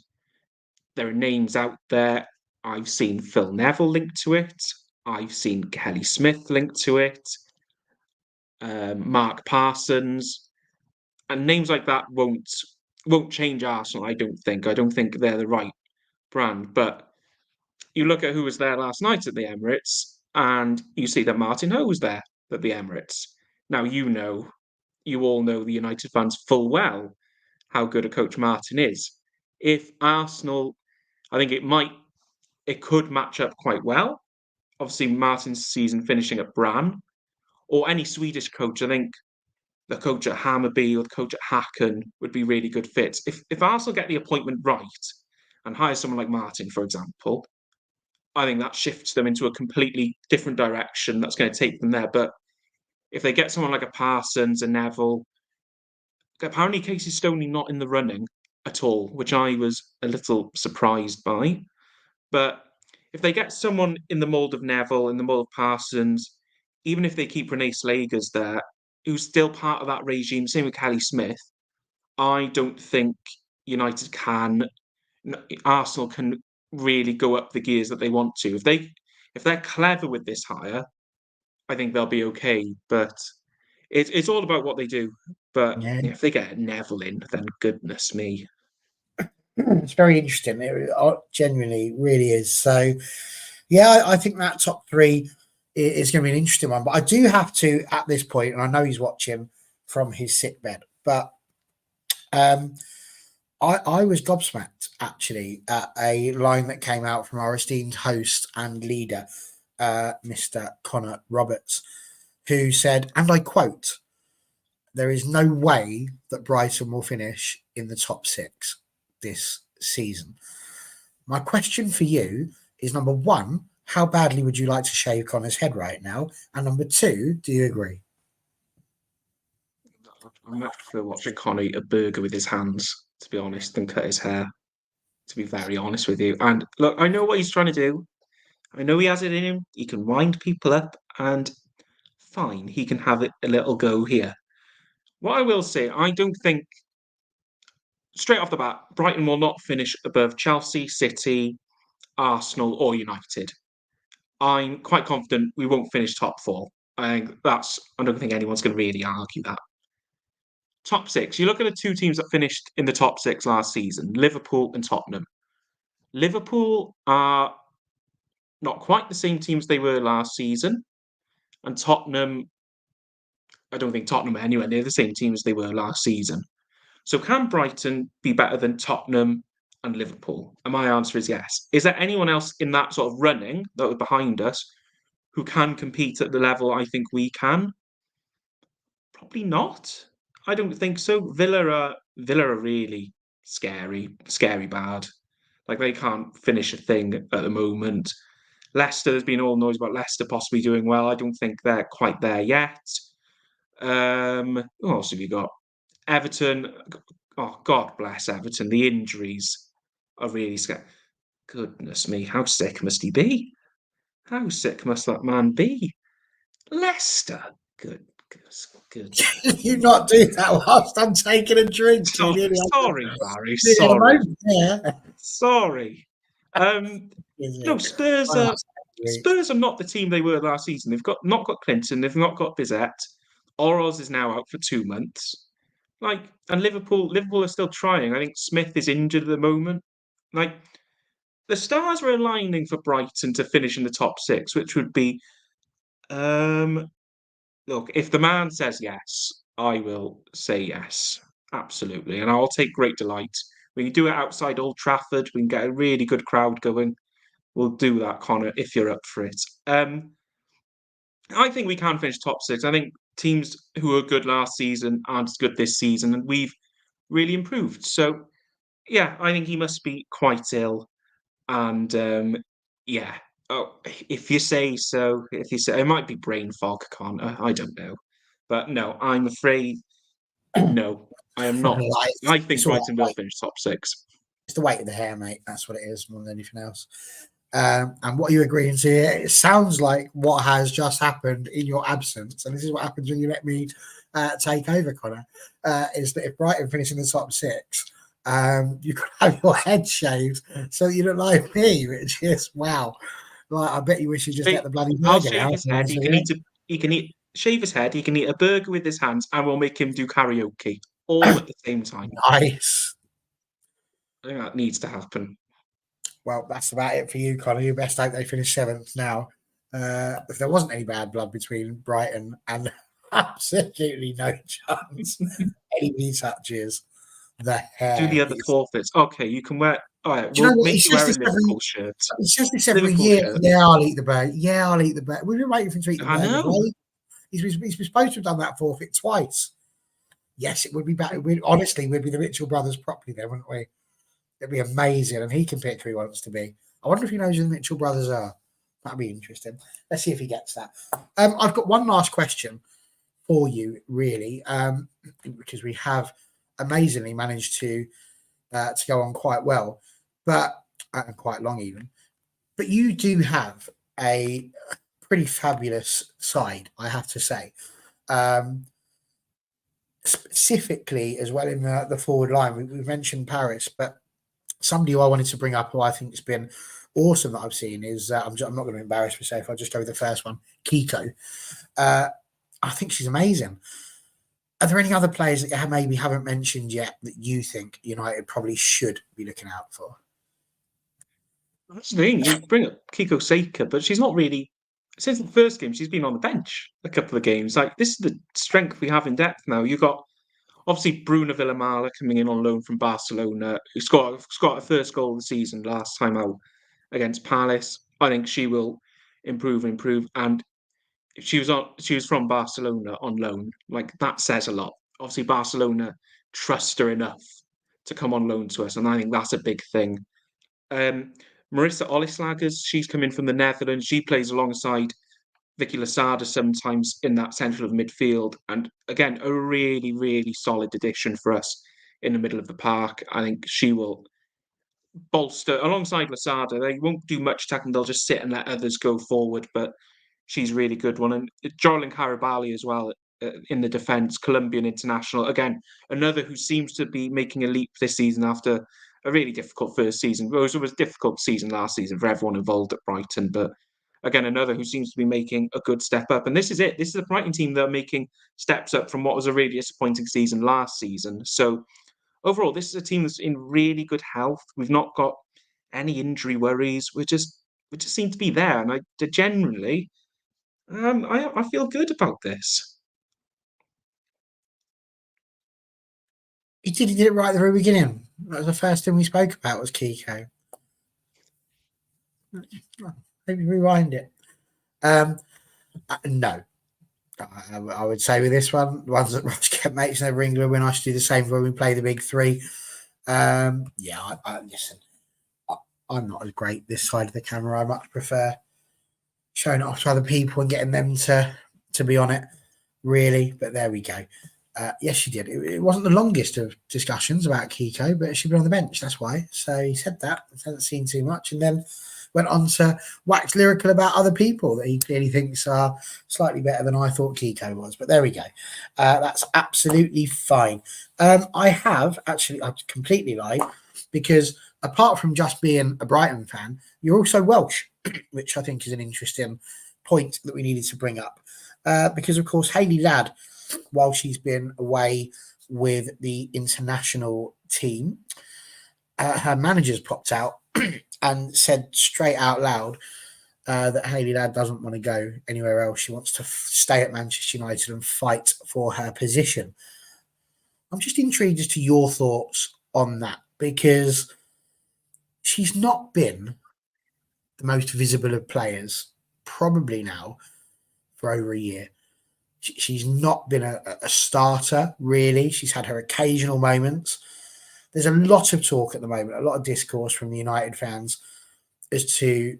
there are names out there. I've seen Phil Neville linked to it. I've seen Kelly Smith linked to it. Mark Parsons, and names like that won't change Arsenal. I don't think. I don't think they're the right brand. But you look at who was there last night at the Emirates, and you see that Martin Ho was there at the Emirates. Now you all know the United fans full well how good a coach Martin is. If Arsenal, I think it could match up quite well. Obviously, Martin's season finishing at Brann, or any Swedish coach. I think the coach at Hammarby or the coach at Häcken would be really good fits. If Arsenal get the appointment right and hire someone like Martin, for example, I think that shifts them into a completely different direction that's going to take them there. But if they get someone like a Parsons, a Neville, apparently Casey Stoney not in the running at all, which I was a little surprised by. But if they get someone in the mould of Neville, in the mould of Parsons, even if they keep Renee Slagers there, who's still part of that regime, same with Kelly Smith, I don't think Arsenal can really go up the gears that they want to. If they're clever with this hire, I think they'll be okay. But it's all about what they do. But Yeah, if they get Neville in, then goodness me. it's very interesting. It genuinely really is. So, yeah, I think that top 3 is going to be an interesting one. But I do have to, at this point, and I know he's watching from his sick bed, but I was gobsmacked, actually, at a line that came out from our esteemed host and leader, Mr. Connor Roberts, who said, and I quote, "There is no way that Brighton will finish in the top 6 this season." My question for you is, number 1, how badly would you like to shave Connor's head right now? And number 2, do you agree? I much prefer watching Connor eat a burger with his hands, to be honest, than cut his hair, to be very honest with you. And look, I know what he's trying to do. I know he has it in him. He can wind people up, and fine, he can have it a little go here. What I will say, I don't think, straight off the bat, Brighton will not finish above Chelsea, City, Arsenal, or United. I'm quite confident we won't finish top 4. I don't think anyone's going to really argue that. Top 6, you look at the 2 teams that finished in the top 6 last season, Liverpool and Tottenham. Liverpool are not quite the same teams they were last season, and Tottenham, I don't think Tottenham are anywhere near the same team as they were last season. So can Brighton be better than Tottenham and Liverpool? And my answer is yes. Is there anyone else in that sort of running that are behind us who can compete at the level I think we can? Probably not. I don't think so. Villa are really scary bad. Like, they can't finish a thing at the moment. Leicester, there's been all noise about Leicester possibly doing well. I don't think they're quite there yet. Who else have you got? Everton. Oh, God bless Everton. The injuries are really scary. Goodness me, how sick must he be? How sick must that man be? Leicester. Good. You not do that whilst I'm taking a drink. Sorry, Barry. Sorry. Yeah. Sorry. No, Spurs are Spurs are not the team they were last season. They've not got Clinton. They've not got Bizet. Oroz is now out for 2 months. And Liverpool are still trying. I think Smith is injured at the moment. The stars were aligning for Brighton to finish in the top 6, which would be, look, if the man says yes, I will say yes, absolutely, and I'll take great delight. We can do it outside Old Trafford. We can get a really good crowd going. We'll do that, Connor, if you're up for it. I think we can finish top 6. I think teams who were good last season aren't as good this season, and we've really improved. So, yeah, I think he must be quite ill. And, yeah, if you say so, it might be brain fog, Connor. I don't know. But no, I'm afraid, no, I am not. I think Brighton will finish top 6. It's the weight of the hair, mate. That's what it is more than anything else. And what are you agreeing to here? It sounds like what has just happened in your absence, and this is what happens when you let me take over, Connor, is that if Brighton finish in the top 6, you could have your head shaved so you look like me, which is wow. I bet you wish you just get the bloody burger. I'll shave his head. He can shave his head. He can eat a burger with his hands, and we'll make him do karaoke all at the same time. Nice. I think that needs to happen. Well, that's about it for you, Connor. You best hope they finish 7th now. If there wasn't any bad blood between Brighton and absolutely no chance anybody touches the hair. Do the other forfeits. Okay, you can wear. All right, we'll make you wear a Liverpool shirt. It's just this every year. Yeah, I'll eat the bird. Yeah, I'll eat the bird. We've been waiting for him to eat the bird. I know. Right? He's supposed to have done that forfeit twice. Yes, it would be better. Honestly, we'd be the Mitchell brothers properly there, wouldn't we? It'd be amazing, and he can pick who he wants to be. I wonder if he knows who the Mitchell brothers are. That'd be interesting. Let's see if he gets that. I've got one last question for you, really, because we have amazingly managed to go on quite well, but quite long even. But you do have a pretty fabulous side, I have to say. Specifically, as well in the forward line, we've mentioned Paris, but somebody who I wanted to bring up who I think has been awesome that I've seen is, I'm not going to embarrass myself, I'll just go with the first one, Kiko. I think she's amazing. Are there any other players that you maybe haven't mentioned yet that you think United probably should be looking out for? That's the thing, you bring up Kiko Seika, but she's not really, since the first game, she's been on the bench a couple of games. This is the strength we have in depth now. You've got, obviously, Bruna Villamala coming in on loan from Barcelona, who scored her first goal of the season last time out against Palace. I think she will improve. And she was from Barcelona on loan. That says a lot. Obviously, Barcelona trust her enough to come on loan to us, and I think that's a big thing. Marissa Olislagers, she's come in from the Netherlands. She plays alongside Vicky Losada sometimes in that central of midfield. And again, a really, really solid addition for us in the middle of the park. I think she will bolster, alongside Losada. They won't do much attacking. They'll just sit and let others go forward. But she's a really good one. And Jorlin Karabali as well in the defence, Colombian international. Again, another who seems to be making a leap this season after a really difficult first season. It was a difficult season last season for everyone involved at Brighton, but again, another who seems to be making a good step up. And this is it. This is a Brighton team that are making steps up from what was a really disappointing season last season. So overall, this is a team that's in really good health. We've not got any injury worries. We just seem to be there. And I generally, I feel good about this. He did it right at the very beginning. That was the first thing we spoke about was Kiko. Maybe rewind it. No. I would say with this one, the ones that Ross kept mates never England when I should do the same when we play the big three. Listen, I'm not as great this side of the camera. I much prefer showing it off to other people and getting them to be on it, really. But there we go. Yes, she did. It wasn't the longest of discussions about Kiko, but she'd been on the bench. That's why. So he said that. I haven't seen too much. And then went on to wax lyrical about other people that he clearly thinks are slightly better than I thought Kiko was. But there we go. That's absolutely fine. I completely lied, because apart from just being a Brighton fan, you're also Welsh. which I think is an interesting point that we needed to bring up. Because, of course, Hayley Ladd, while she's been away with the international team, her manager's popped out and said straight out loud that Hayley Ladd doesn't want to go anywhere else. She wants to stay at Manchester United and fight for her position. I'm just intrigued as to your thoughts on that, because she's not been the most visible of players probably now for over a year. She's not been a starter, really. She's had her occasional moments. There's a lot of talk at the moment, a lot of discourse from the United fans as to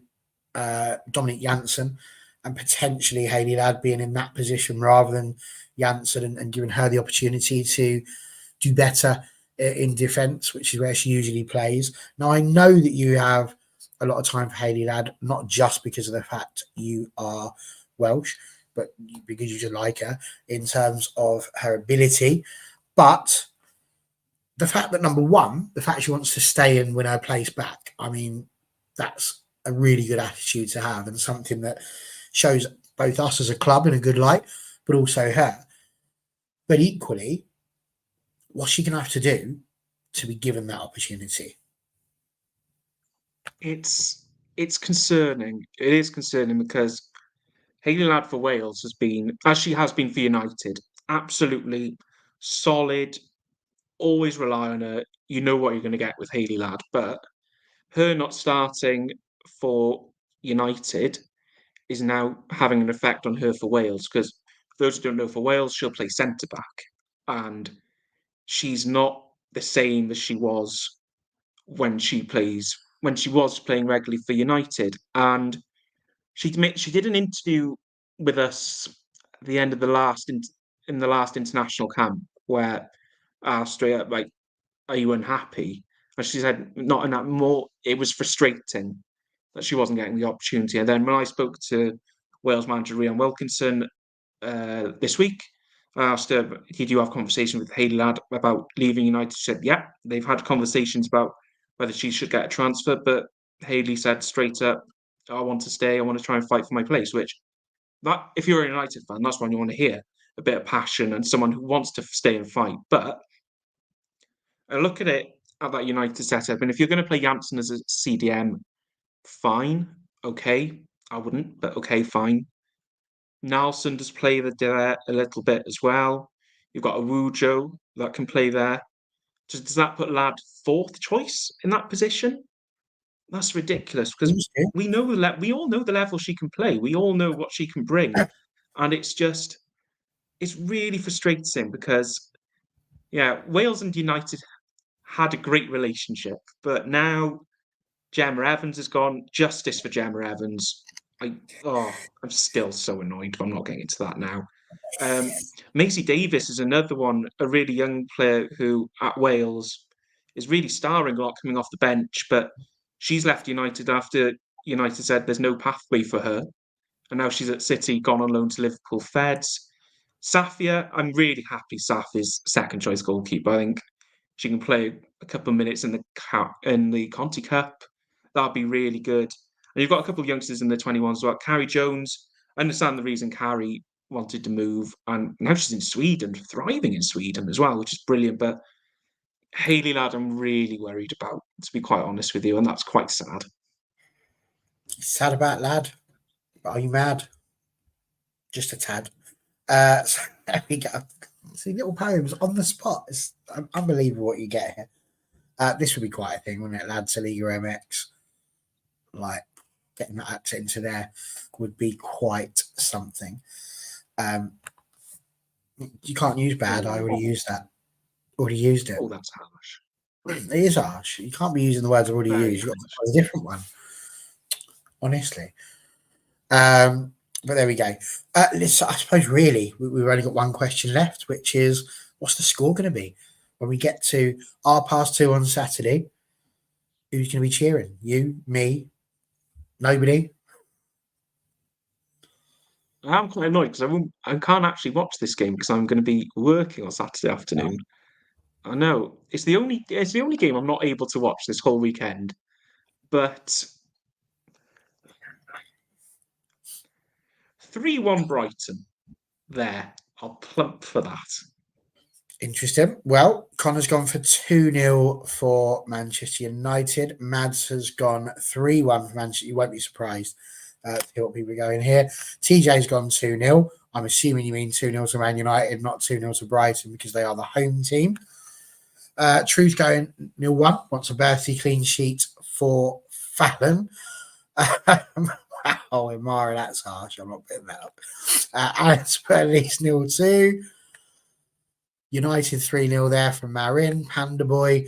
Dominic Janssen and potentially Hayley Ladd being in that position rather than Janssen, and giving her the opportunity to do better in defence, which is where she usually plays. Now, I know that you have a lot of time for Hayley Ladd, not just because of the fact you are Welsh, but because you just like her in terms of her ability. But the fact that, number one, the fact she wants to stay and win her place back, I mean, that's a really good attitude to have, and something that shows both us as a club in a good light, but also her. But equally, what's she going to have to do to be given that opportunity? It's concerning. It is concerning because Hayley Ladd for Wales has been, as she has been for United, absolutely solid. Always rely on her. You know what you're going to get with Hayley Ladd, but her not starting for United is now having an effect on her for Wales, because those who don't know, for Wales, she'll play centre back, and she's not the same as she was when she was playing regularly for United. And she did an interview with us at the end of the in the last international camp, where I asked straight up, like, "Are you unhappy?" And she said, "Not in that more. It was frustrating that she wasn't getting the opportunity." And then when I spoke to Wales manager Rhian Wilkinson this week, I asked her, "Did you have conversation with Hayley Ladd about leaving United?" She said, "Yeah, they've had conversations about whether she should get a transfer, but Hayley said straight up, I want to stay. I want to try and fight for my place." Which, that, if you're a United fan, that's what you want to hear: a bit of passion and someone who wants to stay and fight. But I look at it at that United setup, and if you're going to play Janssen as a CDM, fine, okay. I wouldn't, but okay, fine. Nelson does play there a little bit as well. You've got a Wujo that can play there. Does that put Ladd fourth choice in that position? That's ridiculous, because we all know the level she can play. We all know what she can bring, and it's really frustrating because, yeah, Wales and United had a great relationship, but now Gemma Evans has gone. Justice for Gemma Evans. I'm still so annoyed, but I'm not getting into that now. Maisie Davis is another one, a really young player who at Wales is really starring a lot coming off the bench, but she's left United after United said there's no pathway for her. And now she's at City, gone on loan to Liverpool Feds. Safia, I'm really happy Safia's second choice goalkeeper. I think she can play a couple of minutes in the Conti Cup. That'd be really good. And you've got a couple of youngsters in the 21s as well. Carrie Jones, I understand the reason Carrie wanted to move, and now she's in Sweden, thriving in Sweden as well, which is brilliant. But Hayley Ladd, I'm really worried about, to be quite honest with you, and that's quite sad. Sad about Ladd? Are you mad? Just a tad. So there we go. See, little poems on the spot. It's unbelievable what you get here. This would be quite a thing, wouldn't it? Ladd to Liga MX. Like, getting that accent into there would be quite something. You can't use bad. I already used that. Already used it. Oh, that's harsh. It is harsh. You can't be using the words already used. You've got to find a different one. Honestly. But there we go. I suppose really we've only got one question left, which is, what's the score going to be when we get to 2:30 on Saturday? Who's going to be cheering? You, me, nobody? I'm quite annoyed because I can't actually watch this game because I'm going to be working on Saturday afternoon. I know it's the only game I'm not able to watch this whole weekend. But 3-1 Brighton. There, I'll plump for that. Interesting. Well, Connor's gone for 2-0 for Manchester United. Mads has gone 3-1 for Manchester. You won't be surprised to hear what people are going here. TJ's gone 2-0. I'm assuming you mean 2-0 to Man United, not 2-0 to Brighton, because they are the home team. True's going 0-1. Wants a birthday clean sheet for Fallon. Wow, Imara, that's harsh. I'm not putting that up. Alex Burnley's 0-2. United 3-0 there from Marin. Panda Boy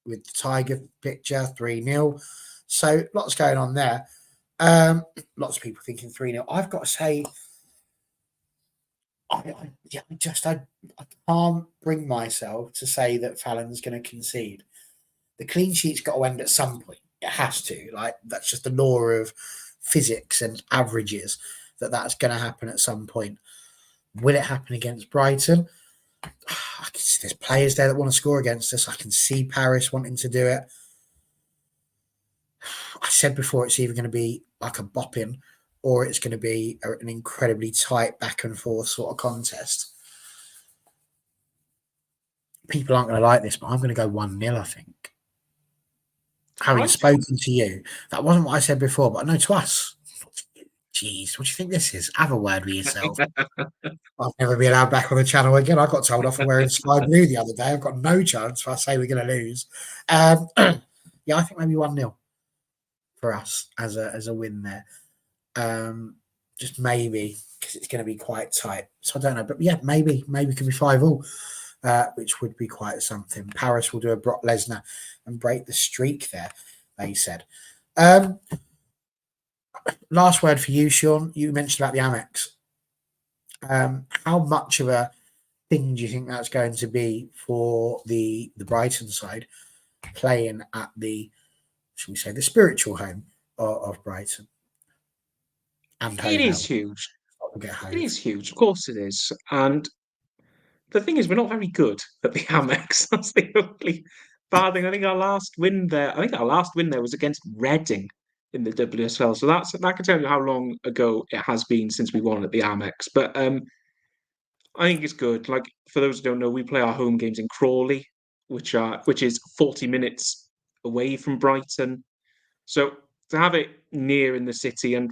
with the Tiger picture, 3-0. So lots going on there. Lots of people thinking 3-0. I've got to say, I can't bring myself to say that Fallon's going to concede. The clean sheet's got to end at some point. It has to. Like, that's just the law of physics and averages, that's going to happen at some point. Will it happen against Brighton? I can see there's players there that want to score against us. I can see Paris wanting to do it. I said before, it's either going to be like a bopping or it's going to be an incredibly tight back and forth sort of contest. People aren't going to like this, but I'm going to go 1-0, I think. Having spoken to you, that wasn't what I said before, but I know to us. Jeez, what do you think this is? Have a word with yourself. I'll never be allowed back on the channel again. I got told off for wearing sky blue the other day. I've got no chance if I say we're going to lose. Yeah, I think maybe 1-0 for us as a win there. Just maybe, because it's going to be quite tight. So I don't know. But yeah, maybe it could be 5-5, which would be quite something. Paris will do a Brock Lesnar and break the streak there, they said. Last word for you, Sean. You mentioned about the Amex. How much of a thing do you think that's going to be for the Brighton side playing at the, should we say, the spiritual home of Brighton? And it is huge. It is huge. Of course it is. And the thing is, we're not very good at the Amex. That's the only bad thing. I think our last win there was against Reading in the WSL. So that can tell you how long ago it has been since we won at the Amex. But I think it's good. Like, for those who don't know, we play our home games in Crawley, which is 40 minutes away from Brighton. So to have it near in the city, and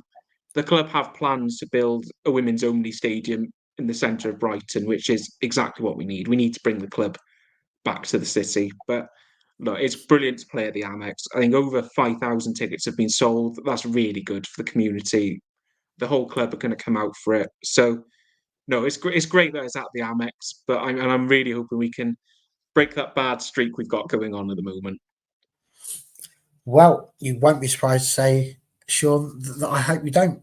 the club have plans to build a women's only stadium in the centre of Brighton, which is exactly what we need. We need to bring the club back to the city. But no, it's brilliant to play at the Amex. I think over 5,000 tickets have been sold. That's really good for the community. The whole club are going to come out for it. So no, it's great that it's at the Amex, but I'm really hoping we can break that bad streak we've got going on at the moment. Well, you won't be surprised to say, Sean, that I hope you don't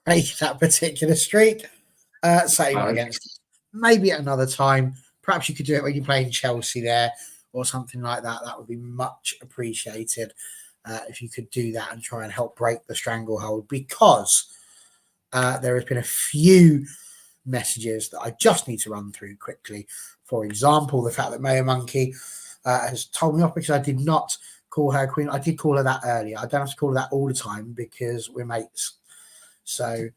break that particular streak. Say not against, maybe at another time. Perhaps you could do it when you're playing Chelsea there or something like that. That would be much appreciated if you could do that and try and help break the stranglehold, because there has been a few messages that I just need to run through quickly. For example, the fact that Mayor Monkey has told me off because I did not call her Queen. I did call her that earlier. I don't have to call her that all the time because we're mates. So,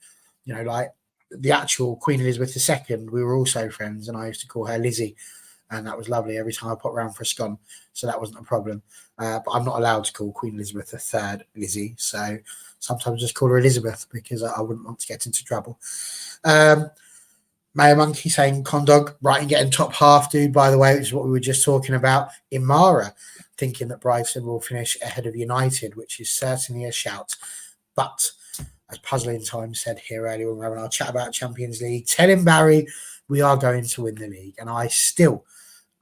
like the actual Queen Elizabeth II, we were also friends, and I used to call her Lizzie, and that was lovely every time I pop around for a scone. So that wasn't a problem. But I'm not allowed to call Queen Elizabeth III Lizzie. So sometimes I just call her Elizabeth because I wouldn't want to get into trouble. Mayor Monkey saying Condog, Brighton getting top half, dude, by the way, which is what we were just talking about. Imara thinking that Brighton will finish ahead of United, which is certainly a shout. But as Puzzling Time said here earlier when we were having our chat about Champions League, telling Barry we are going to win the league. And I still,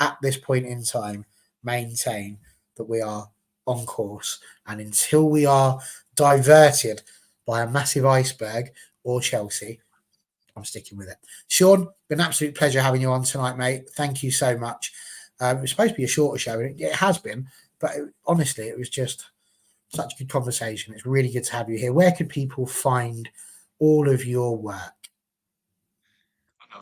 at this point in time, maintain that we are on course. And until we are diverted by a massive iceberg or Chelsea, I'm sticking with it. Sean, been an absolute pleasure having you on tonight, mate. Thank you so much. It was supposed to be a shorter show, and it has been, but honestly, it was just such a good conversation. It's really good to have you here. Where could people find all of your work?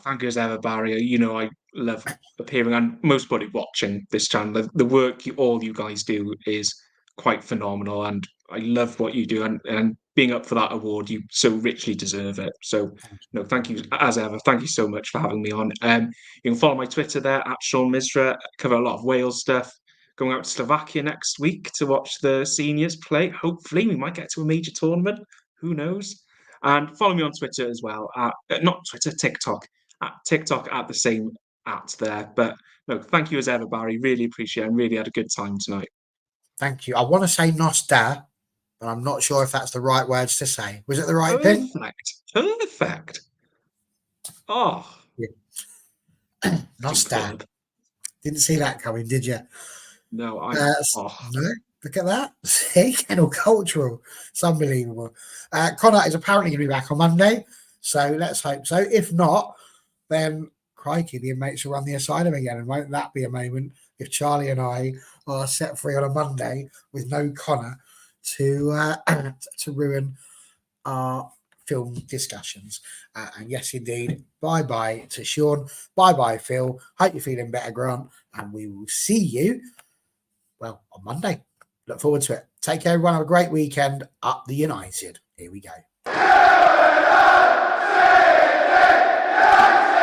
Thank you as ever, Barry. I love appearing and most probably watching this channel. The work all you guys do is quite phenomenal, and I love what you do, and being up for that award, you so richly deserve it. So, no, thank you as ever. Thank you so much for having me on. You can follow my Twitter there at Sean Misra. I cover a lot of Wales stuff. Going out to Slovakia next week to watch the seniors play. Hopefully, we might get to a major tournament. Who knows? And follow me on Twitter as well. Not Twitter, TikTok. At TikTok at the same at there. But no, thank you as ever, Barry. Really appreciate it. And really had a good time tonight. Thank you. I want to say Nostar, but I'm not sure if that's the right words to say. Was it the right thing? Perfect. Oh, Yeah. Nostar. superb. Didn't see that coming, did you? No, No, look at that. See, Kennel Cultural. It's unbelievable. Connor is apparently going to be back on Monday, so let's hope so. If not, then crikey, the inmates will run the asylum again, and won't that be a moment if Charlie and I are set free on a Monday with no Connor to to ruin our film discussions. And yes, indeed, bye-bye to Sean. Bye-bye, Phil. Hope you're feeling better, Grant, and we will see you, well, on Monday. Look forward to it. Take care, everyone. Have a great weekend. Up the United. Here we go.